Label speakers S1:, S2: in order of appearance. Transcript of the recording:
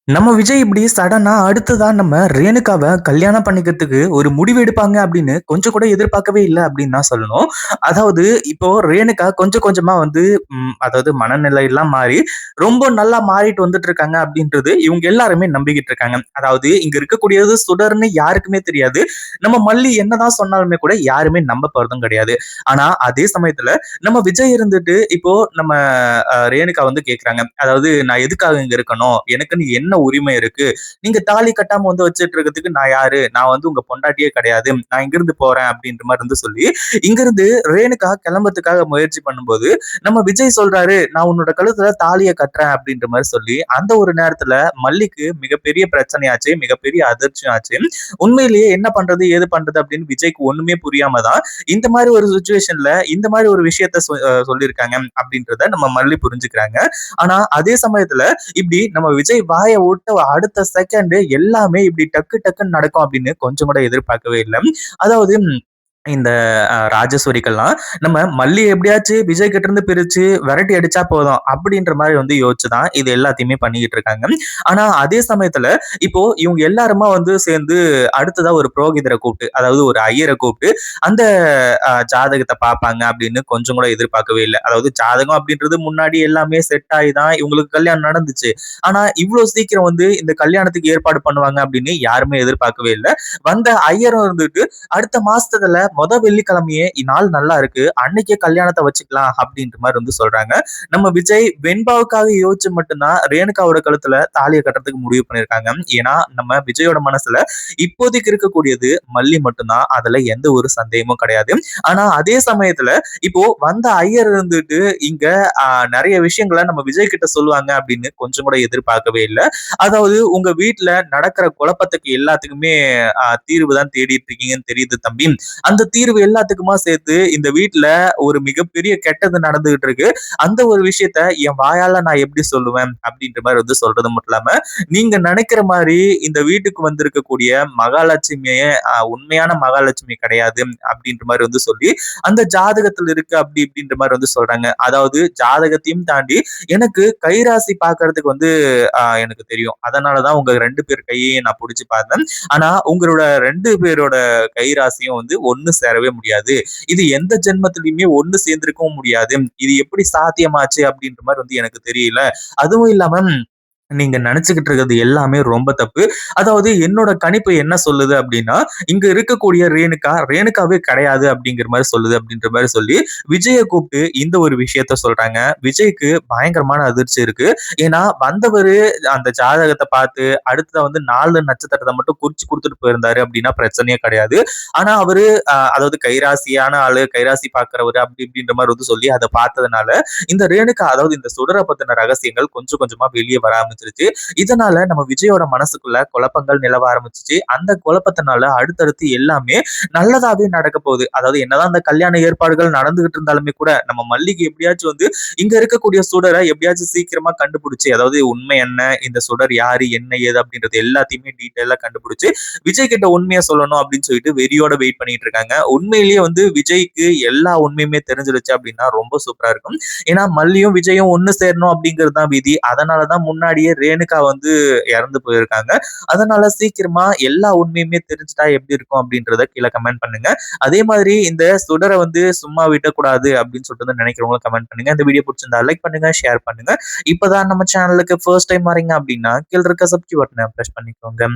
S1: நம்ம விஜய் இப்படி சடனா அடுத்ததா நம்ம ரேணுகாவ கல்யாணம் பண்ணிக்கிறதுக்கு ஒரு முடிவு எடுப்பாங்க அப்படின்னு கொஞ்சம் கூட எதிர்பார்க்கவே இல்ல அப்படின்னு தான் சொல்லணும். அதாவது இப்போ ரேணுகா கொஞ்சம் கொஞ்சமா வந்து அதாவது மனநிலை எல்லாம் மாறி ரொம்ப நல்லா மாறிட்டு வந்துட்டு இருக்காங்க அப்படின்றது இவங்க எல்லாருமே நம்பிக்கிட்டு இருக்காங்க. அதாவது இங்க இருக்கக்கூடியது சுடர்ன்னு யாருக்குமே தெரியாது. நம்ம மல்லி என்னதான் சொன்னாலுமே கூட யாருமே நம்ப போறதும் கிடையாது. ஆனா அதே சமயத்துல நம்ம விஜய் இருந்துட்டு இப்போ நம்ம ரேணுகா வந்து கேக்குறாங்க. அதாவது நான் எதுக்காக இங்க இருக்கணும்? எனக்குன்னு என்ன உரிமை இருக்கு? நீங்க தாலி கட்டாம வந்து வச்சுட்டு இருக்கிறதுக்கு நான் யாரு? நான் வந்து உங்க பொண்டாட்டியே கிடையாது. நான் இங்கிருந்து போறேன் அப்படின்ற மாரி வந்து சொல்லி, இங்கிருந்து ரேணுகா கிளம்புறதுக்காக முயற்சி பண்ணும்போது, நம்ம விஜய் சொல்றாரு, "நான் உன்னோட கழுத்துல தாலிய கட்டுறேன்" அப்படின்ற மாரி சொல்லி, அந்த ஒரு நேரத்துல மல்லிக்கு மிகப்பெரிய பிரச்சனையாச்சு. மிகப்பெரிய அதிர்ச்சியும் ஆச்சு. உண்மையிலேயே என்ன பண்றது? ஏது பண்றது? அப்படின்னு விஜய்க்கு ஒண்ணுமே புரியாம தான், இந்த மாரி ஒரு சிச்சுவேஷன்ல இந்த மாரி ஒரு விஷயத்த சொல்லியிருக்காங்க அப்படின்றத நம்ம மல்லி புரிஞ்சுக்கிறாங்க. ஆனா அதே சமயத்துல இப்படி நம்ம விஜய் வாய விட்ட அடுத்த செகண்ட் எல்லாமே இப்படி டக்கு டக்குன்னு நடக்கும் அப்படின்னு கொஞ்சம் கூட எதிர்பார்க்கவே இல்ல. அதாவது இந்த ராஜஸ்வரிக்கெல்லாம் நம்ம மல்லி எப்படியாச்சு விஜய் கிட்ட இருந்து பிரிச்சு விரட்டி அடிச்சா போதும் அப்படின்ற மாதிரி வந்து யோசிச்சுதான் இது எல்லாத்தையுமே பண்ணிக்கிட்டு இருக்காங்க. ஆனா அதே சமயத்துல இப்போ இவங்க எல்லாருமா வந்து சேர்ந்து அடுத்ததா ஒரு புரோகிதரை கூப்பிட்டு, அதாவது ஒரு ஐயரை கூப்பிட்டு அந்த ஜாதகத்தை பார்ப்பாங்க அப்படின்னு கொஞ்சம் கூட எதிர்பார்க்கவே இல்லை. அதாவது ஜாதகம் அப்படின்றது முன்னாடி எல்லாமே செட் ஆகி தான் இவங்களுக்கு கல்யாணம் நடந்துச்சு. ஆனா இவ்வளவு சீக்கிரம் வந்து இந்த கல்யாணத்துக்கு ஏற்பாடு பண்ணுவாங்க அப்படின்னு யாருமே எதிர்பார்க்கவே இல்லை. வந்த ஐயரும் இருந்துட்டு அடுத்த மாசத்துல வெள்ளிக்கிழமையே நாள் நல்லா இருக்கு, அன்னைக்கே கல்யாணத்தை வச்சுக்கலாம் அப்படின்ற மாதிரி வந்து சொல்றாங்க. நம்ம விஜய் வெண்பாவுக்காக யோசிச்சு மட்டும்தான் ரேணுகாவோட கழுத்துல தாலியை கட்டுறதுக்கு முடிவு பண்ணிருக்காங்க. ஏன்னா நம்ம விஜயோட மனசுல இப்போதைக்கு இருக்கக்கூடியது மல்லி மட்டும்தான், அதுல எந்த ஒரு சந்தேகமும் கிடையாது. ஆனா அதே சமயத்துல இப்போ வந்த ஐயர் இருந்துட்டு இங்க நிறைய விஷயங்களை நம்ம விஜய் கிட்ட சொல்லுவாங்க அப்படின்னு கொஞ்சம் கூட எதிர்பார்க்கவே இல்லை. அதாவது உங்க வீட்டுல நடக்கிற குழப்பத்துக்கு எல்லாத்துக்குமே தீர்வு தான் தேடிட்டு இருக்கீங்கன்னு தெரியுது தம்பி. அந்த தீர்வு எல்லாத்துக்குமா சேர்த்து இந்த வீட்டுல ஒரு மிகப்பெரிய கெட்டது நடந்துகிட்டு இருக்கு. அந்த ஒரு விஷயத்த என் வாயால நான் எப்படி சொல்லுவேன் அப்படின்ற மாதிரி வந்து சொல்றது மட்டும் இல்லாம, நீங்க நினைக்கிற மாதிரி இந்த வீட்டுக்கு வந்திருக்கக்கூடிய மகாலட்சுமியே உண்மையான மகாலட்சுமி கிடையாது அப்படின்ற மாதிரி வந்து சொல்லி, அந்த ஜாதகத்துல இருக்கு அப்படி இப்படின்ற மாதிரி வந்து சொல்றாங்க. அதாவது ஜாதகத்தையும் தாண்டி எனக்கு கைராசி பாக்குறதுக்கு வந்து எனக்கு தெரியும். அதனாலதான் உங்க 2 பேர் கையையும் நான் புடிச்சு பார்த்தேன். ஆனா உங்களோட 2 பேரோட கைராசியும் வந்து ஒண்ணு சேரவே முடியாது. இது எந்த ஜென்மத்திலயுமே ஒண்ணு சேர்ந்திருக்கவும் முடியாது. இது எப்படி சாத்தியமாச்சு அப்படின்ற மாதிரி வந்து எனக்கு தெரியல. அதுவும் இல்லாம நீங்க நினைச்சுக்கிட்டு இருக்கிறது எல்லாமே ரொம்ப தப்பு. அதாவது என்னோட கணிப்பு என்ன சொல்லுது அப்படின்னா, இங்க இருக்கக்கூடிய ரேணுகாவே கிடையாது அப்படிங்கிற மாரி சொல்லுது அப்படின்ற மாரி சொல்லி, விஜய கூப்பிட்டு இந்த ஒரு விஷயத்த சொல்றாங்க. விஜய்க்கு பயங்கரமான அதிர்ச்சி இருக்கு. ஏன்னா வந்தவரு அந்த ஜாதகத்த பார்த்து அடுத்ததா வந்து 4 நட்சத்திரத்த மட்டும் குறிச்சு குடுத்துட்டு போயிருந்தாரு அப்படின்னா பிரச்சனையே கிடையாது. ஆனா அவரு அதாவது கைராசியான ஆளு, கைராசி பார்க்கிறவரு அப்படி இப்படின்ற மாரி வந்து சொல்லி அத பார்த்ததுனால, இந்த ரேணுகா அதாவது இந்த சுடர பத்தின ரகசியங்கள் கொஞ்சம் கொஞ்சமா வெளிய வர ஆரம்பிச்சிருச்சு. இதனால நம்ம விஜயோட மனசுக்குள்ள குழப்பங்கள் நிலவ ஆரம்பிச்சுச்சு. அந்த குழப்பத்தினால அடுத்தடுத்து எல்லாமே நல்லதாவே நடக்க போகுது. அதாவது என்னதான் அந்த கல்யாண ஏற்பாடுகள் நடந்துகிட்டு இருந்தாலுமே கூட நம்ம மல்லிகை எப்படியாச்சும் வந்து இங்க இருக்கக்கூடிய சுடரை எப்படியாச்சும் சீக்கிரமா கண்டுபிடிச்சு, அதாவது உண்மை என்ன, இந்த சுடர் யாரு, என்ன ஏது அப்படின்றது எல்லாத்தையுமே டீட்டெயிலா கண்டுபிடிச்சு விஜய் கிட்ட உண்மையா சொல்லணும் அப்படின்னு சொல்லிட்டு வெறியோட வெயிட் பண்ணிட்டு இருக்காங்க. உண்மையிலேயே வந்து விஜய்க்கு எல்லா உண்மையுமே தெரிஞ்சிருச்சு அப்படின்னா ரொம்ப சூப்பரா இருக்கும். ஏன்னா மல்லியும் விஜயும் ஒண்ணு சேரணும் அப்படிங்கிறது தான் விதி. அதனாலதான் முன்னாடியே ரேணுகா வந்து இறந்து போயிருக்காங்க. அதனால சீக்கிரமா எல்லா உண்மையுமே தெரிஞ்சுட்டா எப்படி இருக்கும் அப்படின்றத கீழே கமெண்ட் பண்ணுங்க. அதே மாதிரி இந்த சுடரை வந்து சும்மா விடக்கூடாது அப்படின்னு சொல்லிட்டு வந்து நினைக்கிறவங்களும் கமெண்ட் பண்ணுங்க. இந்த வீடியோ பிடிச்சிருந்தா லைக் பண்ணுங்க, ஷேர் பண்ணுங்க. இப்பதான் நம்ம சேனலுக்கு ஃபர்ஸ்ட் டைம் வரீங்க அப்படின்னா கீழ இருக்க சப்ஸ்கிரைப் பட்டனை பிரஸ் பண்ணிக்கோங்க.